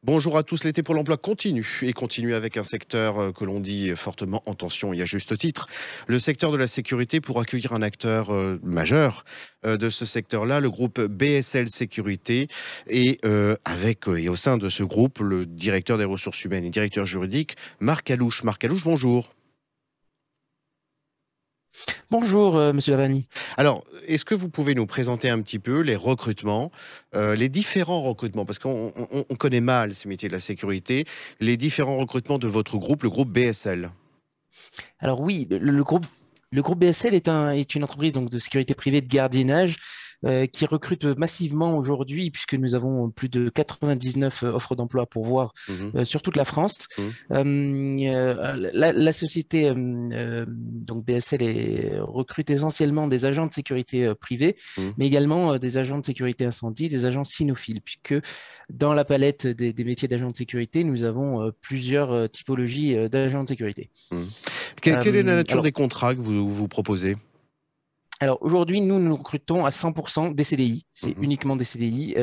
Bonjour à tous, l'été pour l'emploi continue et continue avec un secteur que l'on dit fortement en tension et à juste titre. Le secteur de la sécurité pour accueillir un acteur majeur de ce secteur-là, le groupe BSL Sécurité et au sein de ce groupe, le directeur des ressources humaines et directeur juridique, Marc Alouche. Marc Alouche, bonjour. Bonjour, Monsieur Lavani. Alors, est-ce que vous pouvez nous présenter un petit peu les recrutements, les différents recrutements, parce qu'on connaît mal ces métiers de la sécurité, les différents recrutements de votre groupe, le groupe BSL. Alors oui, le groupe BSL est une entreprise donc, de sécurité privée de gardiennage qui recrute massivement aujourd'hui puisque nous avons plus de 99 offres d'emploi pour voir Mhm, sur toute la France. mhm, La société donc BSL recrute essentiellement des agents de sécurité privés, mhm. mais également des agents de sécurité incendie, des agents cynophiles, puisque dans la palette des métiers d'agents de sécurité, nous avons plusieurs typologies d'agents de sécurité. Mmh. Quelle est la nature Alors, des contrats que vous proposez? alors aujourd'hui, nous recrutons à 100% des CDI. C'est Mmh. uniquement des CDI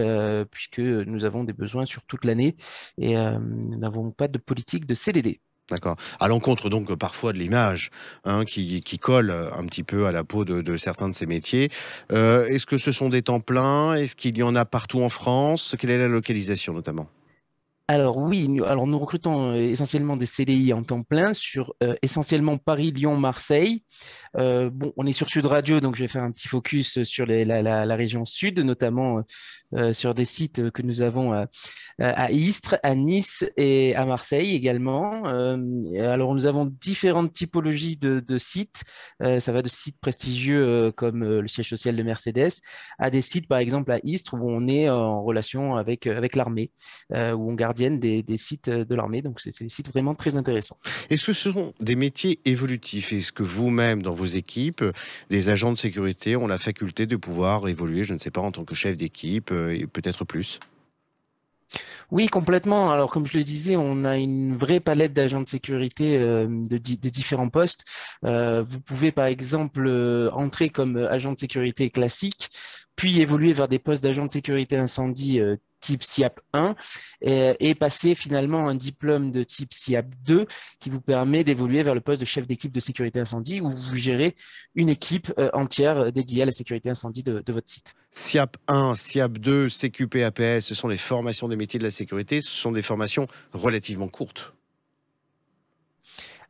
puisque nous avons des besoins sur toute l'année et nous n'avons pas de politique de CDD. D'accord. À l'encontre donc parfois de l'image, hein, qui colle, un petit peu à la peau de certains de ces métiers. Est-ce que ce sont des temps pleins? Est-ce qu'il y en a partout en France? Quelle est la localisation notamment? Alors oui, nous recrutons essentiellement des CDI en temps plein sur essentiellement Paris, Lyon, Marseille. Bon, on est sur Sud Radio, donc je vais faire un petit focus sur la région sud, notamment sur des sites que nous avons à Istres, à Nice et à Marseille également. Alors, nous avons différentes typologies de sites. Ça va de sites prestigieux comme le siège social de Mercedes à des sites, par exemple, à Istres, où on est en relation avec l'armée, où on gardienne des sites de l'armée. Donc, c'est des sites vraiment très intéressants. Est-ce que ce sont des métiers évolutifs? Est-ce que vous-même, dans vos équipes, des agents de sécurité ont la faculté de pouvoir évoluer, je ne sais pas, en tant que chef d'équipe, et peut-être plus? Oui, complètement. Alors, comme je le disais, on a une vraie palette d'agents de sécurité de différents postes. Vous pouvez, par exemple, entrer comme agent de sécurité classique, puis évoluer vers des postes d'agent de sécurité incendie type SIAP 1 et passer finalement un diplôme de type SIAP 2 qui vous permet d'évoluer vers le poste de chef d'équipe de sécurité incendie où vous gérez une équipe entière dédiée à la sécurité incendie de votre site. SIAP 1, SIAP 2, CQP, APS, ce sont les formations des métiers de la sécurité. Ce sont des formations relativement courtes.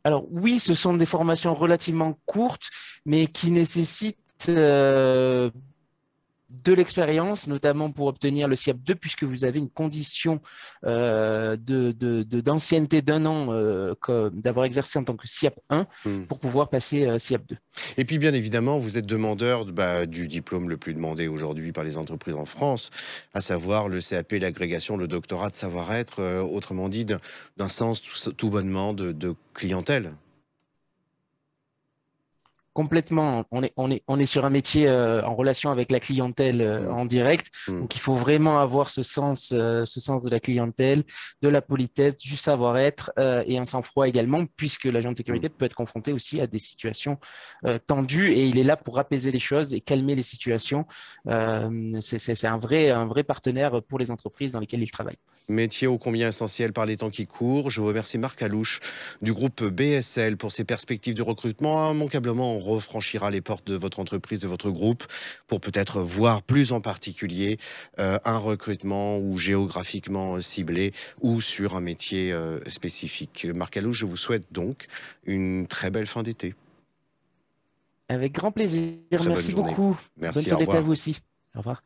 Alors oui, ce sont des formations relativement courtes, mais qui nécessitent de l'expérience, notamment pour obtenir le SIAP 2, puisque vous avez une condition d'ancienneté d'un an d'avoir exercé en tant que SIAP 1 Hmm. pour pouvoir passer SIAP 2. Et puis, bien évidemment, vous êtes demandeur du diplôme le plus demandé aujourd'hui par les entreprises en France, à savoir le CAP, l'agrégation, le doctorat de savoir-être, autrement dit, d'un sens tout bonnement de clientèle. Complètement. On est sur un métier en relation avec la clientèle Hmm, en direct. hmm, Donc, il faut vraiment avoir ce sens de la clientèle, de la politesse, du savoir-être et un sang-froid également, puisque l'agent de hmm. sécurité peut être confronté aussi à des situations tendues et il est là pour apaiser les choses et calmer les situations. C'est un vrai partenaire pour les entreprises dans lesquelles il travaille. Métier ô combien essentiel par les temps qui courent. Je vous remercie Marc Alouche du groupe BSL pour ses perspectives de recrutement. Immanquablement, on refranchira les portes de votre entreprise, de votre groupe, pour peut-être voir plus en particulier un recrutement ou géographiquement ciblé ou sur un métier spécifique. Marc Alouche, je vous souhaite donc une très belle fin d'été. Avec grand plaisir. Très bonne Merci journée. beaucoup. Bonne Merci, fin au d'été à revoir. vous aussi. Au revoir.